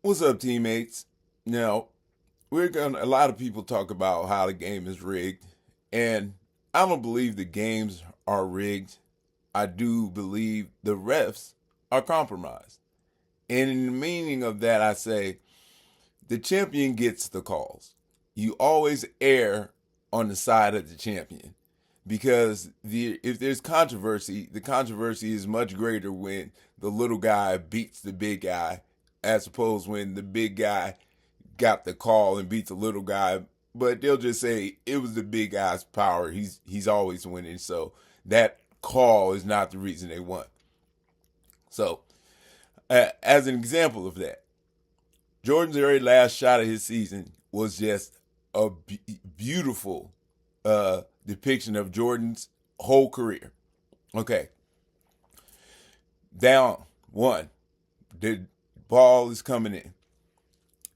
What's up, teammates? Now, a lot of people talk about how the game is rigged, and I don't believe the games are rigged. I do believe the refs are compromised. And in the meaning of that, I say the champion gets the calls. You always err on the side of the champion because if there's controversy, the controversy is much greater when the little guy beats the big guy as opposed when the big guy got the call and beat the little guy. But they'll just say it was the big guy's power. He's always winning, so that call is not the reason they won. So, as an example of that, Jordan's very last shot of his season was just a beautiful depiction of Jordan's whole career. Okay, down one, the ball is coming in.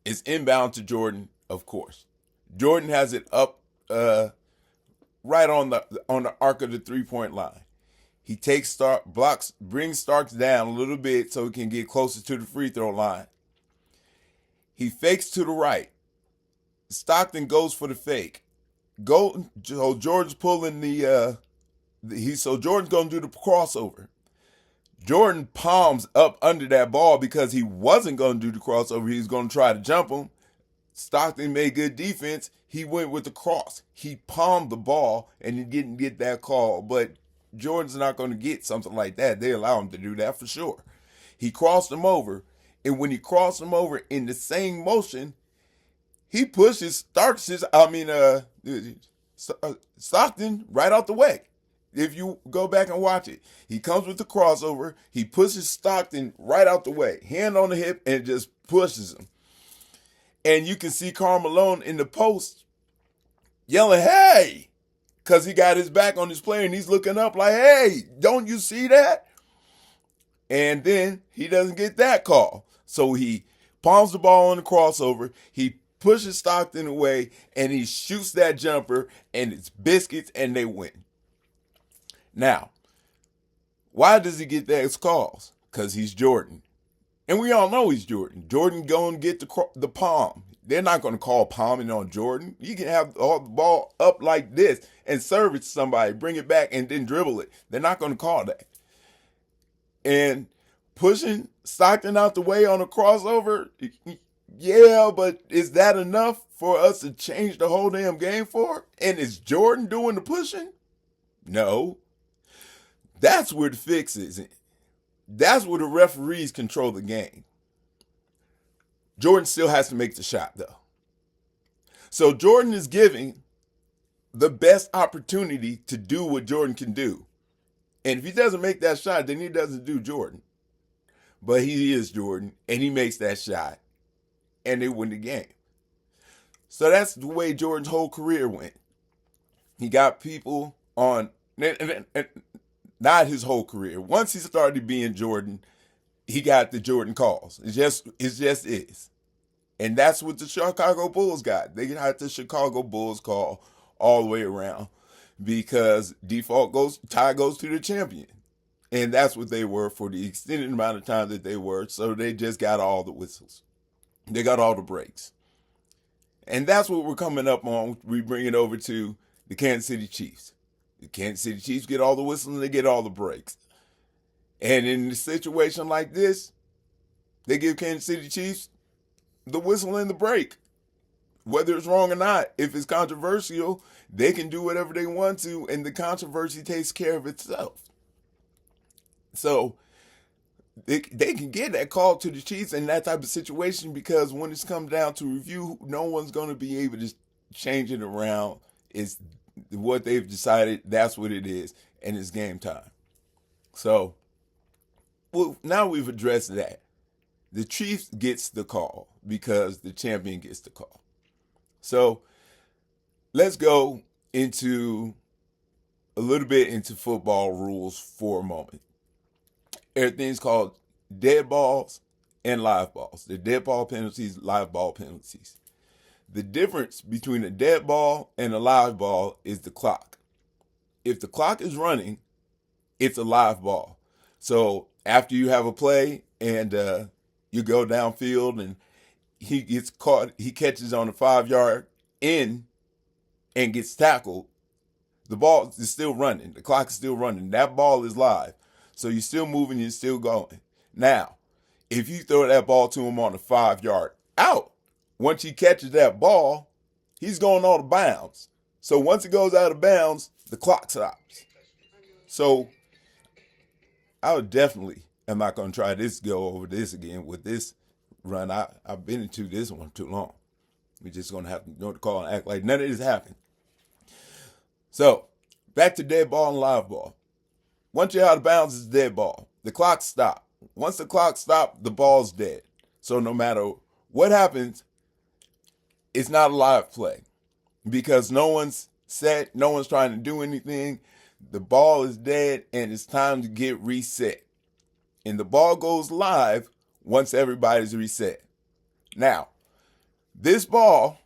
It's inbound to Jordan, of course. Jordan has it up right on the arc of the 3-point line. He takes blocks, brings Starks down a little bit so he can get closer to the free throw line. He fakes to the right. Stockton goes for the fake. So Jordan's pulling so Jordan's gonna do the crossover. Jordan palms up under that ball because he wasn't going to do the crossover. He was going to try to jump him. Stockton made good defense. He went with the cross. He palmed the ball and he didn't get that call. But Jordan's not going to get something like that. They allow him to do that for sure. He crossed him over. And when he crossed him over in the same motion, he pushes Stockton right out the way. If you go back and watch it, he comes with the crossover. He pushes Stockton right out the way, hand on the hip, and just pushes him. And you can see Karl Malone in the post yelling, "Hey!" because he got his back on his player and he's looking up like, "Hey, don't you see that?" And then he doesn't get that call. So he palms the ball on the crossover. He pushes Stockton away and he shoots that jumper and it's biscuits and they win. Now, why does he get those calls? Because he's Jordan. And we all know he's Jordan. Jordan going to get the palm. They're not going to call palming on Jordan. You can have the ball up like this and serve it to somebody, bring it back, and then dribble it. They're not going to call that. And pushing Stockton out the way on a crossover, yeah, but is that enough for us to change the whole damn game for? And is Jordan doing the pushing? No. That's where the fix is. That's where the referees control the game. Jordan still has to make the shot, though. So Jordan is giving the best opportunity to do what Jordan can do. And if he doesn't make that shot, then he doesn't do Jordan. But he is Jordan, and he makes that shot, and they win the game. So that's the way Jordan's whole career went. He got people on... Not his whole career. Once he started being Jordan, he got the Jordan calls. It just is. And that's what the Chicago Bulls got. They got the Chicago Bulls call all the way around because tie goes to the champion. And that's what they were for the extended amount of time that they were. So they just got all the whistles. They got all the breaks. And that's what we're coming up on. We bring it over to the Kansas City Chiefs. The Kansas City Chiefs get all the whistles and they get all the breaks. And in a situation like this, they give Kansas City Chiefs the whistle and the break. Whether it's wrong or not, if it's controversial, they can do whatever they want to, and the controversy takes care of itself. So they can get that call to the Chiefs in that type of situation because when it's come down to review, no one's going to be able to change it around. It's what they've decided, that's what it is, and it's game time. So, well, now we've addressed that. The Chiefs gets the call because the champion gets the call. So, let's go into a little bit into football rules for a moment. Everything's called dead balls and live balls. The dead ball penalties, live ball penalties. The difference between a dead ball and a live ball is the clock. If the clock is running, it's a live ball. So after you have a play and you go downfield and he gets caught, he catches on the 5 yard in and gets tackled, the ball is still running. The clock is still running. That ball is live. So you're still moving, you're still going. Now, if you throw that ball to him on the 5 yard out, once he catches that ball, he's going out of bounds. So once it goes out of bounds, the clock stops. So I would definitely am not going to try this, go over this again with this run. I've been into this one too long. We're just going to have to go to call and act like none of this happened. So back to dead ball and live ball. Once you're out of bounds, it's dead ball. The clock stopped. Once the clock stopped, the ball's dead. So no matter what happens, it's not a live play because no one's set, no one's trying to do anything. The ball is dead and it's time to get reset. And the ball goes live once everybody's reset. Now, this ball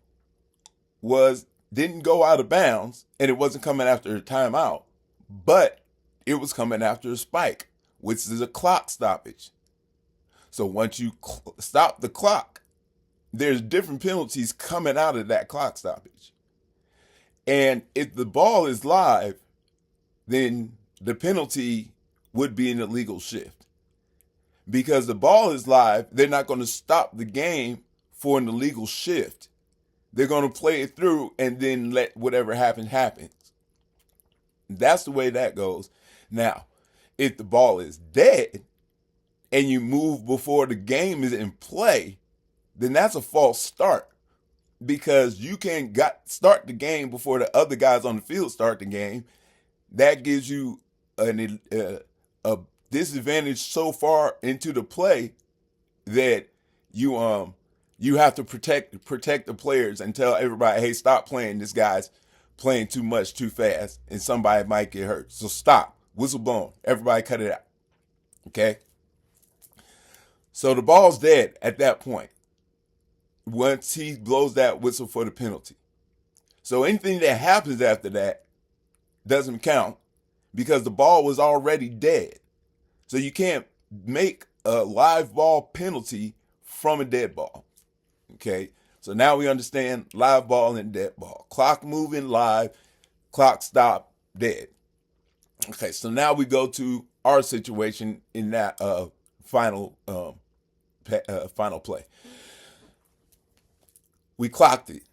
didn't go out of bounds and it wasn't coming after a timeout, but it was coming after a spike, which is a clock stoppage. So once you stop the clock, there's different penalties coming out of that clock stoppage. And if the ball is live, then the penalty would be an illegal shift. Because the ball is live, they're not going to stop the game for an illegal shift. They're going to play it through and then let whatever happens, happens. That's the way that goes. Now, if the ball is dead and you move before the game is in play, then that's a false start because you can't start the game before the other guys on the field start the game. That gives you a disadvantage so far into the play that you have to protect the players and tell everybody, hey, stop playing. This guy's playing too much, too fast, and somebody might get hurt. So stop. Whistle blown. Everybody cut it out. Okay? So the ball's dead at that point once he blows that whistle for the penalty. So anything that happens after that doesn't count because the ball was already dead. So you can't make a live ball penalty from a dead ball. Okay? So now we understand live ball and dead ball. Clock moving, live. Clock stop, dead. Okay, so now we go to our situation in that final play. We clocked it.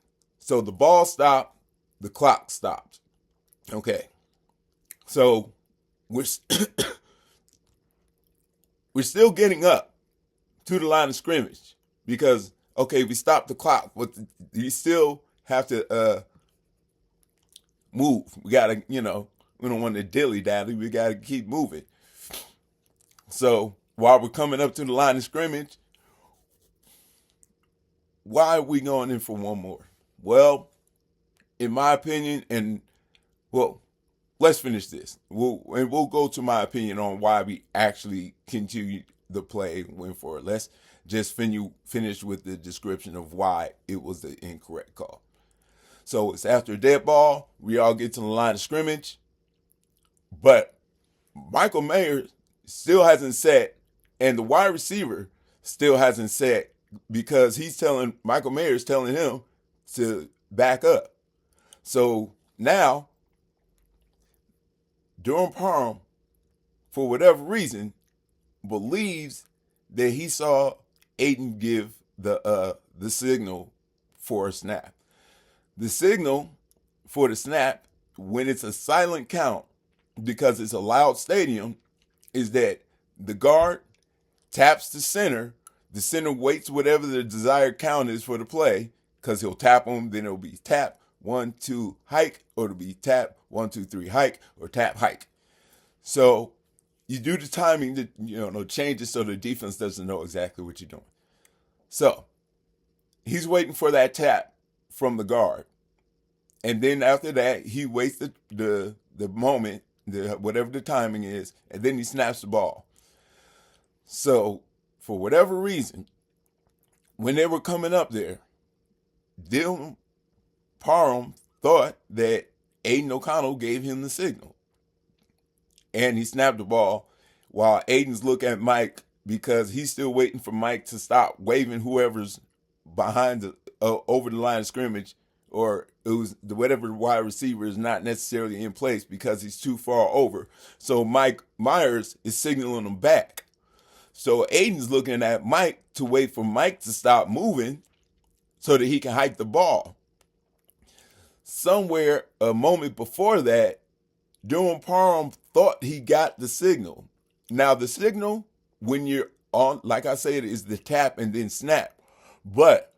So the ball stopped, the clock stopped. Okay. So we're still getting up to the line of scrimmage because, okay, we stopped the clock, but you still have to move. We got to, we don't want to dilly-dally. We got to keep moving. So while we're coming up to the line of scrimmage, why are we going in for one more? Well, in my opinion, let's finish this. We'll go to my opinion on why we actually continue the play, went for it. Let's just finish with the description of why it was the incorrect call. So it's after a dead ball. We all get to the line of scrimmage. But Michael Mayer still hasn't set, and the wide receiver still hasn't set because Michael Mayer is telling him to back up. So now, Durham Parham, for whatever reason, believes that he saw Aiden give the signal for a snap. The signal for the snap, when it's a silent count, because it's a loud stadium, is that the guard taps the center waits whatever the desired count is for the play, because he'll tap them, then it'll be tap, 1, 2, hike, or it'll be tap, 1, 2, 3, hike, or tap, hike. So you do the timing to change it so the defense doesn't know exactly what you're doing. So he's waiting for that tap from the guard. And then after that, he waits the moment, whatever the timing is, and then he snaps the ball. So for whatever reason, when they were coming up there, Dylan Parham thought that Aiden O'Connell gave him the signal. And he snapped the ball while Aiden's looking at Mike because he's still waiting for Mike to stop waving whoever's behind the over the line of scrimmage, or it was whatever wide receiver is not necessarily in place because he's too far over. So Mike Myers is signaling him back. So Aiden's looking at Mike to wait for Mike to stop moving so that he can hike the ball. Somewhere a moment before that, Durham Parham thought he got the signal. Now the signal, when you're on, like I said, is the tap and then snap. But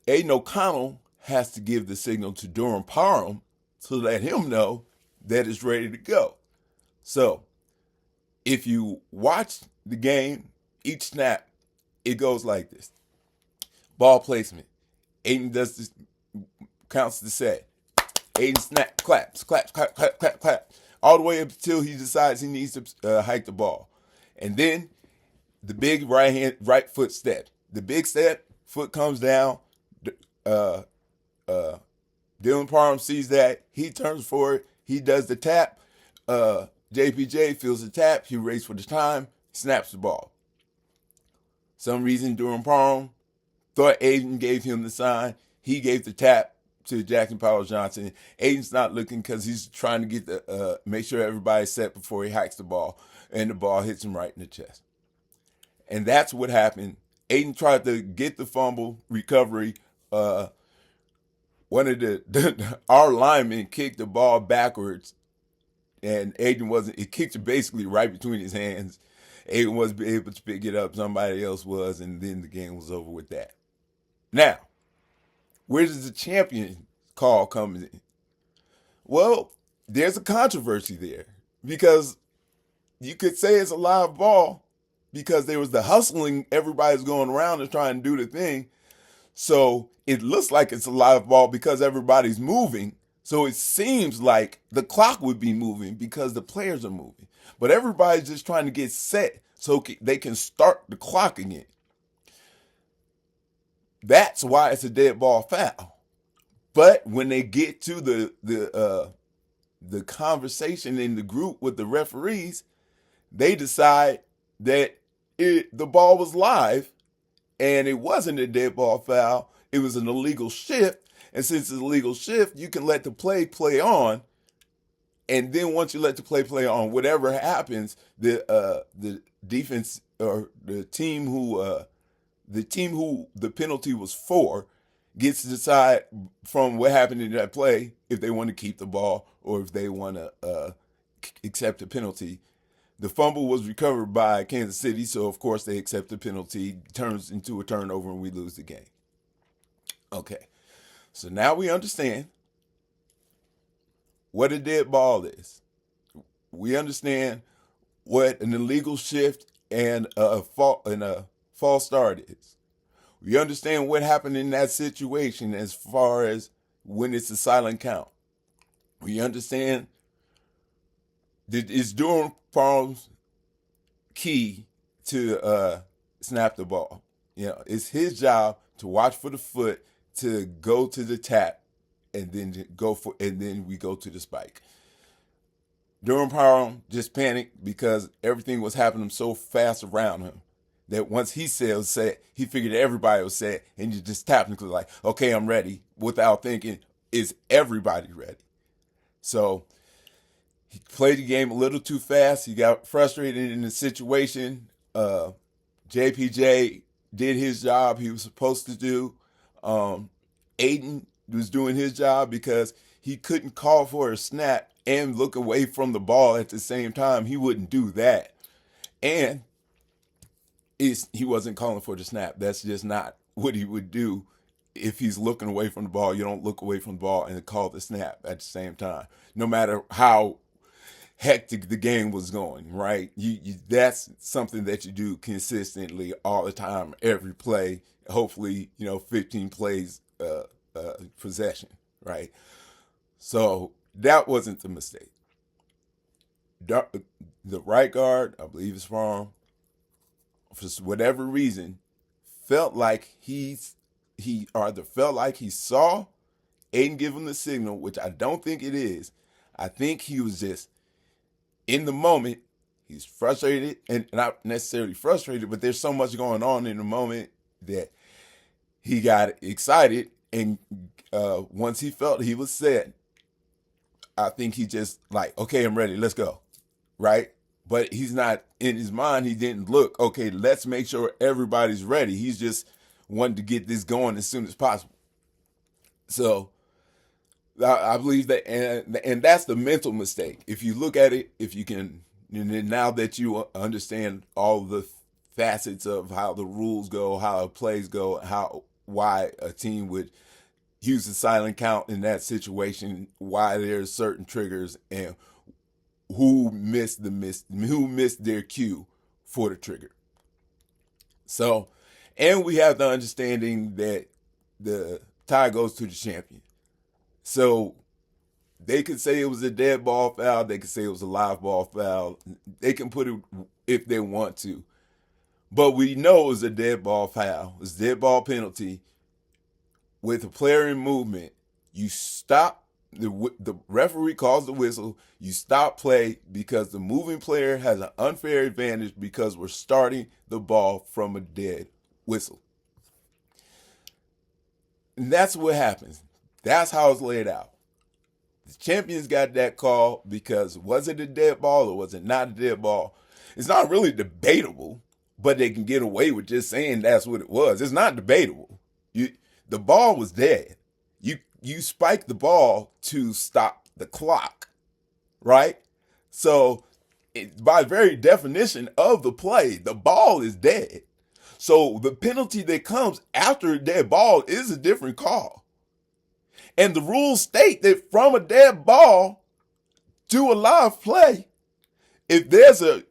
Aiden O'Connell has to give the signal to Durham Parham to let him know that it's ready to go. So if you watch the game, each snap, it goes like this. Ball placement. Aiden does this, counts the set. Aiden snap, claps, claps, clap, clap, clap, clap, all the way up until he decides he needs to hike the ball. And then the big right foot step. The big step, foot comes down. Dylan Parham sees that. He turns forward. He does the tap. JPJ feels the tap. He races for the time. Snaps the ball. Some reason Durham Parham thought Aiden gave him the sign. He gave the tap to Jackson Powers Johnson. Aiden's not looking because he's trying to get the make sure everybody's set before he hikes the ball, and the ball hits him right in the chest. And that's what happened. Aiden tried to get the fumble recovery. One of our linemen kicked the ball backwards, and Aiden wasn't. It kicked it basically right between his hands. Aiden wasn't able to pick it up. Somebody else was, and then the game was over with that. Now, where does the champion call come in? Well, there's a controversy there because you could say it's a live ball because there was the hustling. Everybody's going around and trying to do the thing. So it looks like it's a live ball because everybody's moving. So it seems like the clock would be moving because the players are moving. But everybody's just trying to get set so they can start the clock again. That's why it's a dead ball foul. But when they get to the conversation in the group with the referees, they decide that the ball was live and it wasn't a dead ball foul. It was an illegal shift. And since it's an illegal shift, you can let the play on. And then once you let the play on, whatever happens, the defense or the team who the penalty was for gets to decide from what happened in that play if they want to keep the ball or if they want to accept the penalty. The fumble was recovered by Kansas City, so of course they accept the penalty, turns into a turnover, and we lose the game. Okay, so now we understand what a dead ball is. We understand what an illegal shift and a false start is. We understand what happened in that situation as far as when it's a silent count. We understand that it's Durham Parham's key to snap the ball. You know, it's his job to watch for the foot, to go to the tap, and then we go to the spike. Durham Parham just panicked because everything was happening so fast around him that once he said set, he figured everybody was set, and you just technically like, okay, I'm ready, without thinking, is everybody ready? So he played the game a little too fast. He got frustrated in the situation. JPJ did his job he was supposed to do. Aiden was doing his job because he couldn't call for a snap and look away from the ball at the same time. He wouldn't do that. And he wasn't calling for the snap. That's just not what he would do. If he's looking away from the ball, you don't look away from the ball and call the snap at the same time, no matter how hectic the game was going, right? That's something that you do consistently all the time, every play, hopefully, 15 plays possession, right? So that wasn't the mistake. The right guard, I believe it's wrong, for whatever reason, felt like he felt like he saw Aiden give him the signal, which I don't think it is. I think he was just in the moment. He's frustrated, and not necessarily frustrated, but there's so much going on in the moment that he got excited, and once he felt he was set, I think he just like, okay, I'm ready, let's go, right? But he's not in his mind. He didn't look, okay, let's make sure everybody's ready. He's just wanted to get this going as soon as possible. So I believe that, and that's the mental mistake. If you look at it, if you can, and then now that you understand all the facets of how the rules go, how plays go, how why a team would use the silent count in that situation, why there's certain triggers, and who missed their cue for the trigger. So, and we have the understanding that the tie goes to the champion. So they could say it was a dead ball foul. They could say it was a live ball foul. They can put it if they want to. But we know it was a dead ball foul. It was a dead ball penalty. With a player in movement, you stop. The referee calls the whistle. You stop play because the moving player has an unfair advantage because we're starting the ball from a dead whistle. And that's what happens. That's how it's laid out. The champions got that call because was it a dead ball or was it not a dead ball? It's not really debatable, but they can get away with just saying that's what it was. It's not debatable. The ball was dead. You spiked the ball to stop the clock, right? So by very definition of the play, the ball is dead. So the penalty that comes after a dead ball is a different call. And the rules state that from a dead ball to a live play, if there's a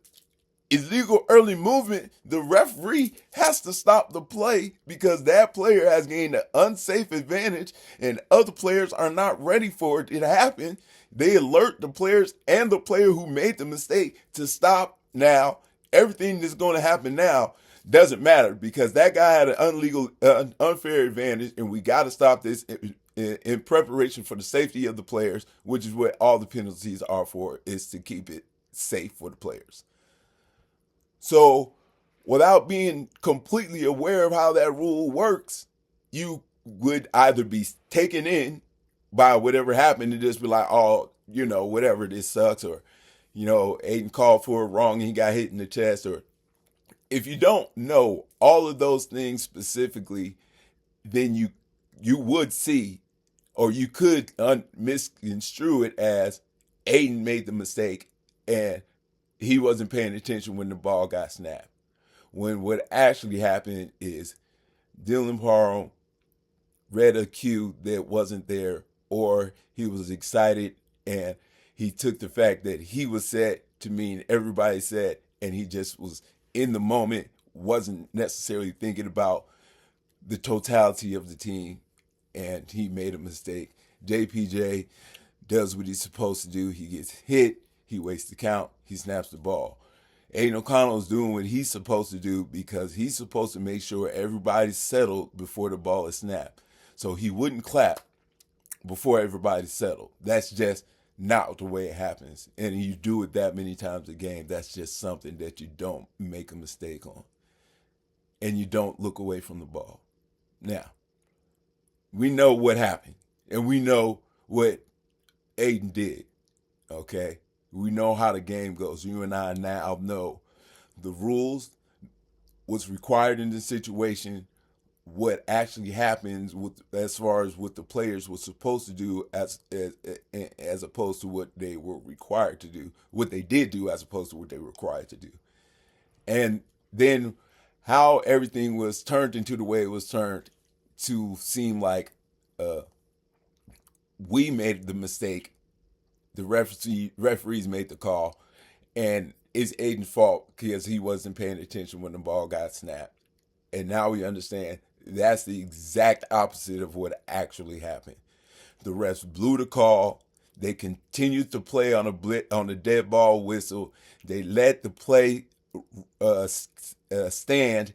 illegal early movement, the referee has to stop the play because that player has gained an unsafe advantage and other players are not ready for it to happen. They alert the players and the player who made the mistake to stop now. Everything that's going to happen now doesn't matter because that guy had an unfair advantage, and we got to stop this in preparation for the safety of the players, which is what all the penalties are for, is to keep it safe for the players. So without being completely aware of how that rule works, you would either be taken in by whatever happened and just be like, oh, whatever, this sucks, or, Aiden called for it wrong and he got hit in the chest. Or if you don't know all of those things specifically, then you would see, or you could misconstrue it as Aiden made the mistake and he wasn't paying attention when the ball got snapped. When what actually happened is Dylan Parham read a cue that wasn't there, or he was excited and he took the fact that he was set to mean everybody set, and he just was in the moment, wasn't necessarily thinking about the totality of the team, and he made a mistake. JPJ does what he's supposed to do. He gets hit. He wastes the count. He snaps the ball. Aiden O'Connell is doing what he's supposed to do because he's supposed to make sure everybody's settled before the ball is snapped. So he wouldn't clap before everybody's settled. That's just not the way it happens. And you do it that many times a game, that's just something that you don't make a mistake on. And you don't look away from the ball. Now, we know what happened. And we know what Aiden did. Okay? We know how the game goes. You and I now know the rules, what's required in this situation, what actually happens with as far as what the players were supposed to do as opposed to what they were required to do, what they did do as opposed to what they were required to do. And then how everything was turned into the way it was turned to seem like we made the mistake, the referees made the call, and it's Aiden's fault because he wasn't paying attention when the ball got snapped. And now we understand that's the exact opposite of what actually happened. The refs blew the call. They continued to play on a dead ball whistle. They let the play stand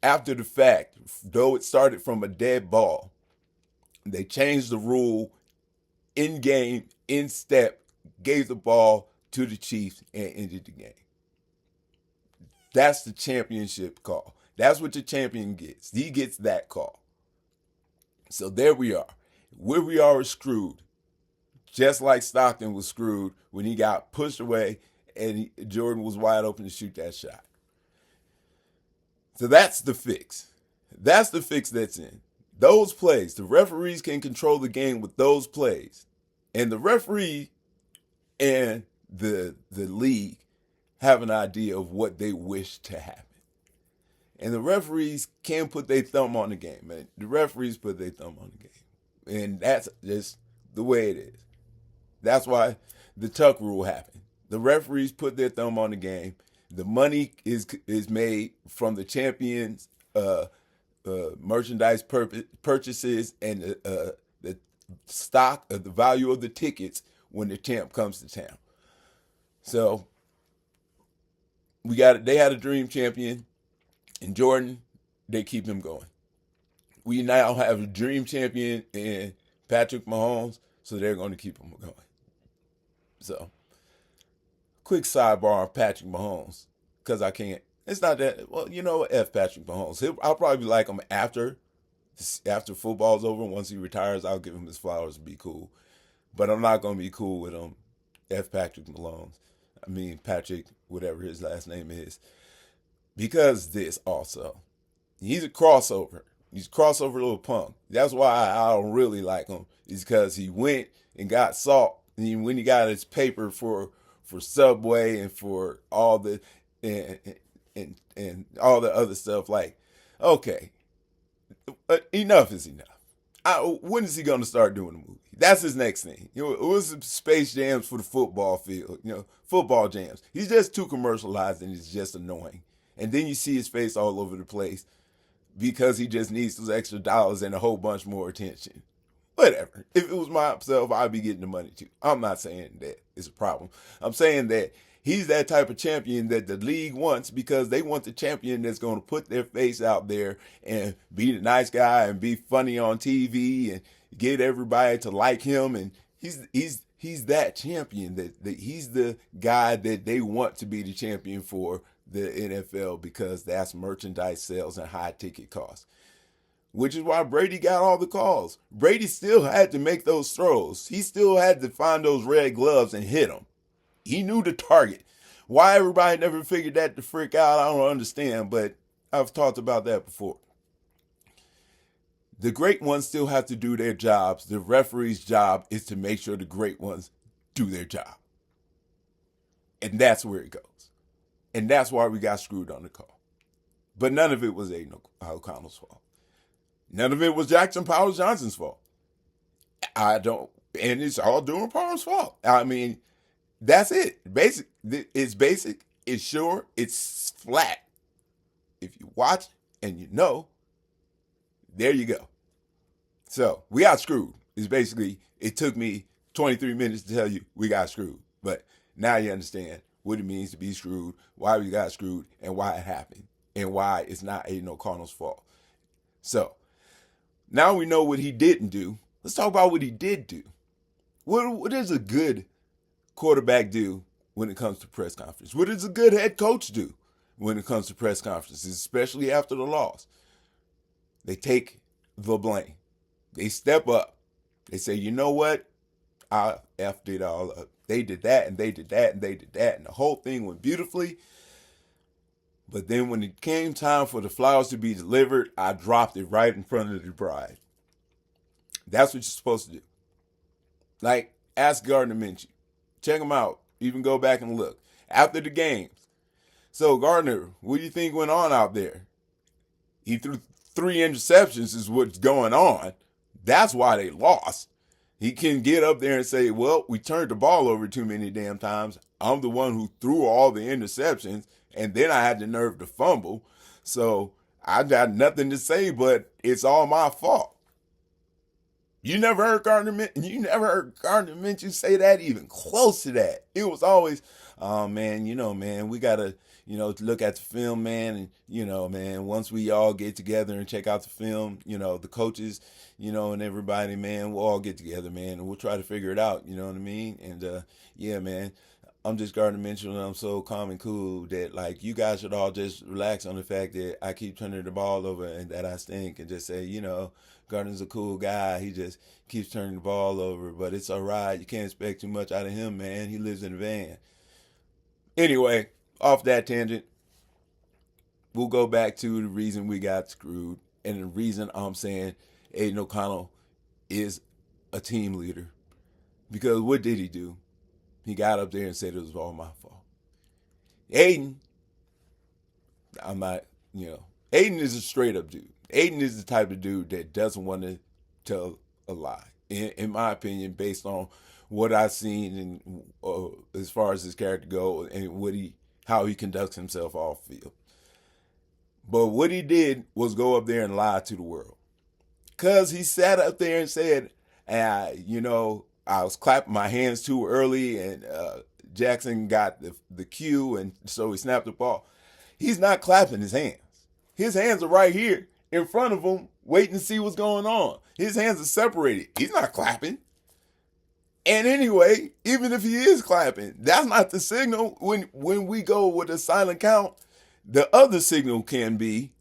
after the fact, though it started from a dead ball. They changed the rule in game, in step, gave the ball to the Chiefs and ended the game. That's the championship call. That's what your champion gets. He gets that call. So there we are. Where we are is screwed. Just like Stockton was screwed when he got pushed away and Jordan was wide open to shoot that shot. So that's the fix. That's the fix that's in. Those plays, the referees can control the game with those plays. And the referee and the league have an idea of what they wish to happen. And the referees can put their thumb on the game, man. The referees put their thumb on the game. And that's just the way it is. That's why the Tuck rule happened. The referees put their thumb on the game. The money is made from the champions' merchandise purchases and the stock of the value of the tickets when the champ comes to town. So they had a dream champion in Jordan. They keep him going. We now have a dream champion in Patrick Mahomes, so they're going to keep him going. So, quick sidebar on Patrick Mahomes, because I can't. It's not that. Well, you know, F Patrick Mahomes. I'll probably like him after football's over. Once he retires, I'll give him his flowers and be cool. But I'm not going to be cool with him. F Patrick Mahomes. I mean Patrick, whatever his last name is, because this also. He's a crossover. He's a crossover little punk. That's why I don't really like him. Is because he went and got salt. And when he got his paper for Subway and for all the and all the other stuff, like, okay, enough is enough. When is he going to start doing the movie? That's his next thing. You know, it was Space Jams for the football field. You know, football jams. He's just too commercialized and it's just annoying. And then you see his face all over the place because he just needs those extra dollars and a whole bunch more attention. Whatever. If it was myself, I'd be getting the money too. I'm not saying that it's a problem. I'm saying that he's that type of champion that the league wants because they want the champion that's going to put their face out there and be the nice guy and be funny on TV and get everybody to like him. And he's that champion that he's the guy that they want to be the champion for the NFL because that's merchandise sales and high ticket costs. Which is why Brady got all the calls. Brady still had to make those throws. He still had to find those red gloves and hit them. He knew the target. Why everybody never figured that the frick out, I don't understand, but I've talked about that before. The great ones still have to do their jobs. The referee's job is to make sure the great ones do their job. And that's where it goes. And that's why we got screwed on the call. But none of it was Aiden O'Connell's fault. None of it was Jackson Powers Johnson's fault. And it's all Durham Parham's fault. I mean, that's it. It's basic, it's sure, it's flat. If you watch and you know, there you go. So, we got screwed. It's basically, it took me 23 minutes to tell you we got screwed. But now you understand what it means to be screwed, why we got screwed, and why it happened, and why it's not Aiden O'Connell's fault. So, now we know what he didn't do. Let's talk about what he did do. What does a good quarterback do when it comes to press conference? What does a good head coach do when it comes to press conferences, especially after the loss? They take the blame. They step up. They say, you know what? I effed it all up. They did that and they did that and they did that. And the whole thing went beautifully. But then when it came time for the flowers to be delivered, I dropped it right in front of the bride. That's what you're supposed to do. Like, ask Gardner Minshew. Check him out. Even go back and look. After the games. So, Gardner, what do you think went on out there? He threw 3 interceptions is what's going on. That's why they lost. He can get up there and say, well, we turned the ball over too many damn times. I'm the one who threw all the interceptions. And then I had the nerve to fumble. So I got nothing to say, but it's all my fault. You never heard Gardner Minshew say that, even close to that. It was always, oh man, we gotta, look at the film, man, and man, once we all get together and check out the film, the coaches, and everybody, man, we'll all get together, man, and we'll try to figure it out. You know what I mean? And yeah, man. I'm just going to mention that I'm so calm and cool that like you guys should all just relax on the fact that I keep turning the ball over and that I stink and just say, Gardner's a cool guy. He just keeps turning the ball over, but it's all right. You can't expect too much out of him, man. He lives in a van. Anyway, off that tangent, we'll go back to the reason we got screwed and the reason I'm saying Aiden O'Connell is a team leader. Because what did he do? He got up there and said it was all my fault. Aiden, I'm not, Aiden is a straight up dude. Aiden is the type of dude that doesn't want to tell a lie, in my opinion, based on what I've seen and as far as his character goes and how he conducts himself off field. But what he did was go up there and lie to the world. Because he sat up there and said, I was clapping my hands too early and Jackson got the cue and so he snapped the ball. He's not clapping his hands. His hands are right here in front of him waiting to see what's going on. His hands are separated. He's not clapping. And anyway, even if he is clapping, that's not the signal. When we go with a silent count, the other signal can be,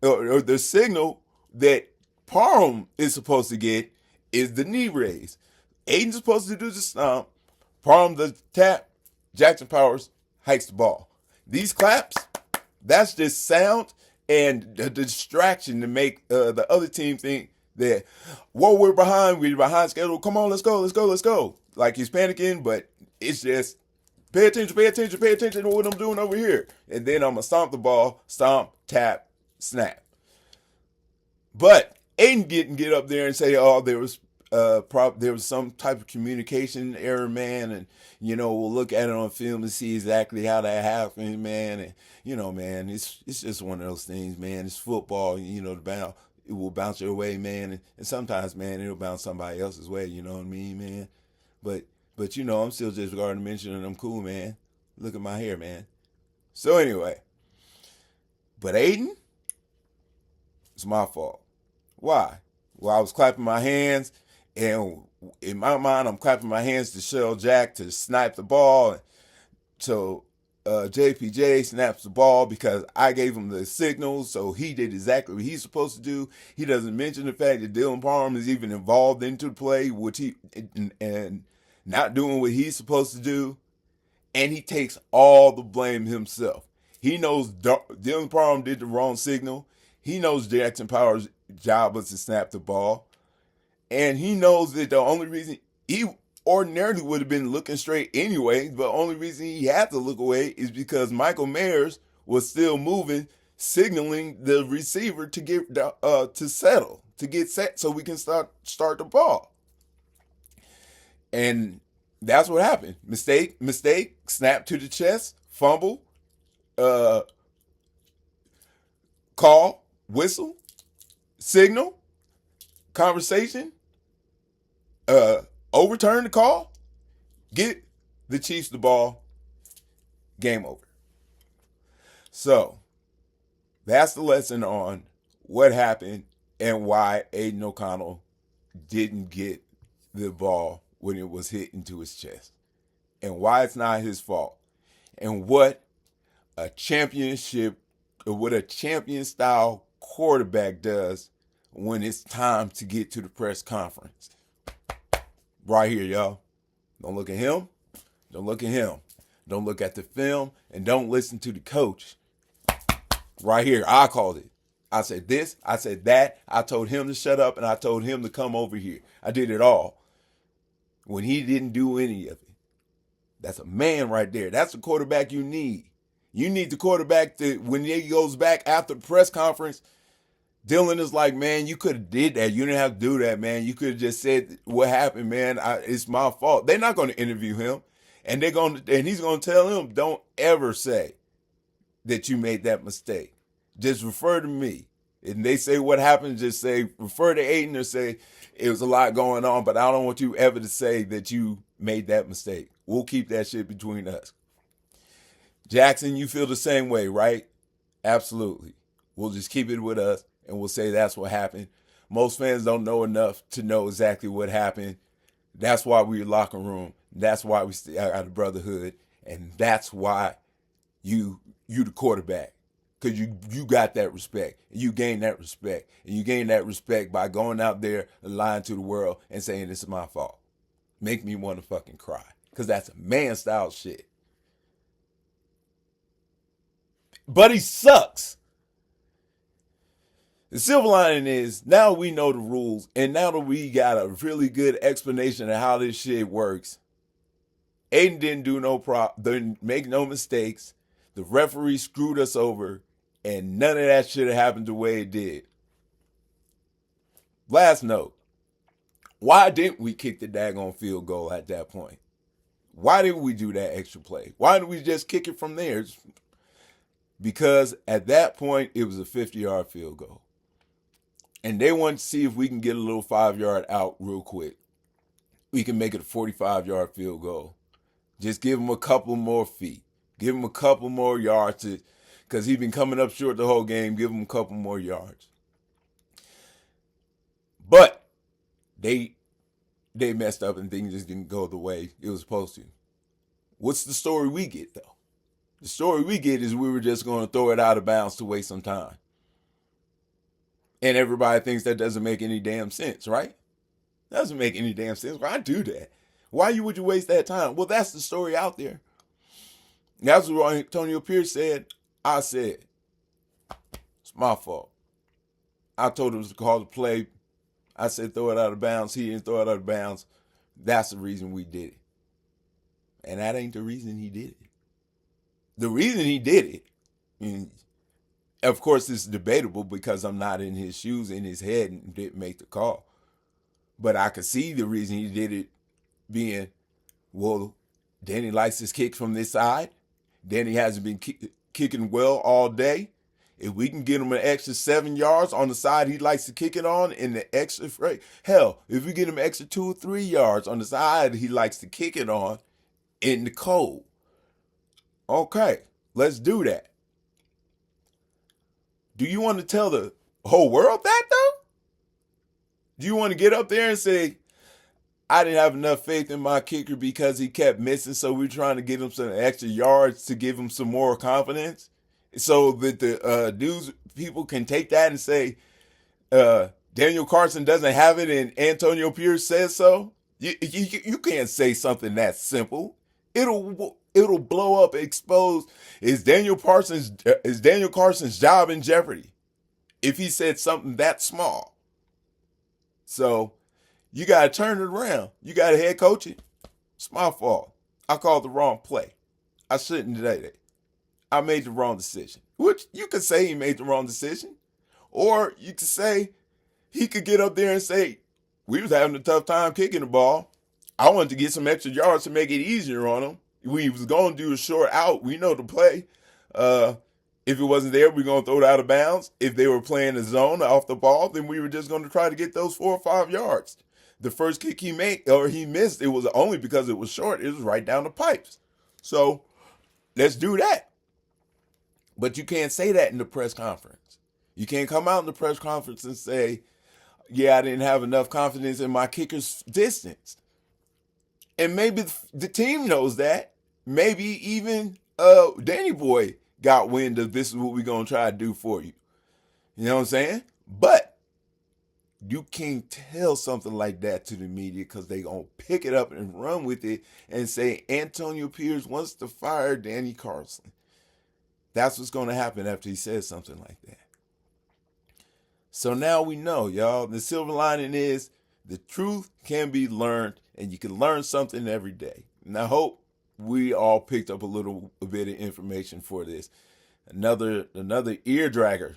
or the signal that Parham is supposed to get is the knee raise. Aiden's supposed to do the stomp. Parham the tap. Jackson Powers hikes the ball. These claps, that's just sound and the distraction to make the other team think that, whoa, we're behind schedule. Come on, let's go. Like he's panicking, but it's just pay attention to what I'm doing over here. And then I'm going to stomp the ball, stomp, tap, snap. But Aiden didn't get up there and say, oh, there was some type of communication error, man, and we'll look at it on film to see exactly how that happened, man. And man, it's just one of those things, man. It's football, it will bounce your way, man, and sometimes, man, it'll bounce somebody else's way. You know what I mean, man? But I'm still just regarding mentioning I'm cool, man. Look at my hair, man. So anyway, but Aiden, it's my fault. Why? Well, I was clapping my hands. And in my mind, I'm clapping my hands to Shell Jack to snipe the ball. So JPJ snaps the ball because I gave him the signal. So he did exactly what he's supposed to do. He doesn't mention the fact that Dylan Parham is even involved into the play, which and not doing what he's supposed to do. And he takes all the blame himself. He knows Dylan Parham did the wrong signal. He knows Jackson Powers' job was to snap the ball. And he knows that the only reason he ordinarily would have been looking straight anyway, but the only reason he had to look away is because Michael Mayers was still moving, signaling the receiver to get to get set so we can start the ball. And that's what happened. Mistake, snap to the chest, fumble, call, whistle, signal, conversation, overturn the call, get the Chiefs the ball, game over. So that's the lesson on what happened and why Aiden O'Connell didn't get the ball when it was hit into his chest, and why it's not his fault, and what a champion style quarterback does when it's time to get to the press conference. Right here, y'all. Don't look at him. Don't look at him. Don't look at the film, and don't listen to the coach. Right here, I called it. I said this, I said that. I told him to shut up, and I told him to come over here. I did it all when he didn't do any of it. That's a man right there. That's the quarterback you need. You need the quarterback that when he goes back after the press conference, Dylan is like, man, you could have did that. You didn't have to do that, man. You could have just said what happened, man. It's my fault. They're not going to interview him, and he's going to tell him, don't ever say that you made that mistake. Just refer to me. And they say what happened, just say, refer to Aiden or say it was a lot going on, but I don't want you ever to say that you made that mistake. We'll keep that shit between us. Jackson, you feel the same way, right? Absolutely. We'll just keep it with us, and we'll say that's what happened. Most fans don't know enough to know exactly what happened. That's why we're locker room. That's why we stay out of brotherhood. And that's why you the quarterback. Because you got that respect. And you gain that respect. And you gain that respect by going out there and lying to the world and saying this is my fault. Make me want to fucking cry. Because that's a man style shit. But he sucks. The silver lining is now we know the rules, and now that we got a really good explanation of how this shit works, Aiden didn't make no mistakes. The referee screwed us over, and none of that shit happened the way it did. Last note, why didn't we kick the daggone field goal at that point? Why didn't we do that extra play? Why didn't we just kick it from there? Because at that point, it was a 50-yard field goal. And they want to see if we can get a little 5-yard out real quick. We can make it a 45-yard field goal. Just give him a couple more feet. Give him a couple more yards because he's been coming up short the whole game. Give him a couple more yards. But they messed up and things just didn't go the way it was supposed to. What's the story we get, though? The story we get is we were just going to throw it out of bounds to waste some time. And everybody thinks that doesn't make any damn sense, right? Doesn't make any damn sense. Why do that? Why would you waste that time? Well, that's the story out there. That's what Antonio Pierce said. I said, it's my fault. I told him to call the play. I said, throw it out of bounds. He didn't throw it out of bounds. That's the reason we did it. And that ain't the reason he did it. The reason he did it, and of course, it's debatable because I'm not in his shoes, in his head, and didn't make the call. But I could see the reason he did it being, well, Danny likes his kick from this side. Danny hasn't been kicking well all day. If we can get him an extra 7 yards on the side he likes to kick it on, in the extra, hell, if we get him extra 2 or 3 yards on the side he likes to kick it on, in the cold. Okay, let's do that. Do you want to tell the whole world that, though? Do you want to get up there and say, I didn't have enough faith in my kicker because he kept missing, so we're trying to get him some extra yards to give him some more confidence so that the news people can take that and say, Daniel Carson doesn't have it and Antonio Pierce says so? You can't say something that simple. It'll blow up, expose. Is Daniel Carson's job in jeopardy if he said something that small? So you got to turn it around. You got to head coach it. It's my fault. I called the wrong play. I shouldn't do that. I made the wrong decision. Which you could say he made the wrong decision. Or you could say he could get up there and say, we was having a tough time kicking the ball. I wanted to get some extra yards to make it easier on him. We was going to do a short out. We know the play. If it wasn't there, we're going to throw it out of bounds. If they were playing the zone off the ball, then we were just going to try to get those 4 or 5 yards. The first kick he missed, it was only because it was short. It was right down the pipes. So let's do that. But you can't say that in the press conference. You can't come out in the press conference and say, yeah, I didn't have enough confidence in my kicker's distance. And maybe the team knows that. Maybe even Danny Boy got wind of this is what we're going to try to do for you. You know what I'm saying? But you can't tell something like that to the media because they're going to pick it up and run with it and say Antonio Pierce wants to fire Danny Carson. That's what's going to happen after he says something like that. So now we know, y'all. The silver lining is the truth can be learned, and you can learn something every day. And I hope we all picked up a bit of information for this. Another ear dragger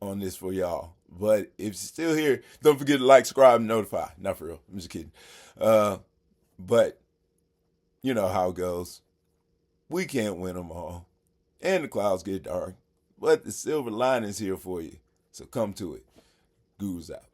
on this for y'all. But if you're still here, don't forget to like, subscribe, and notify. Not for real. I'm just kidding. But you know how it goes. We can't win them all. And the clouds get dark. But the silver lining's here for you. So come to it. Guru's out.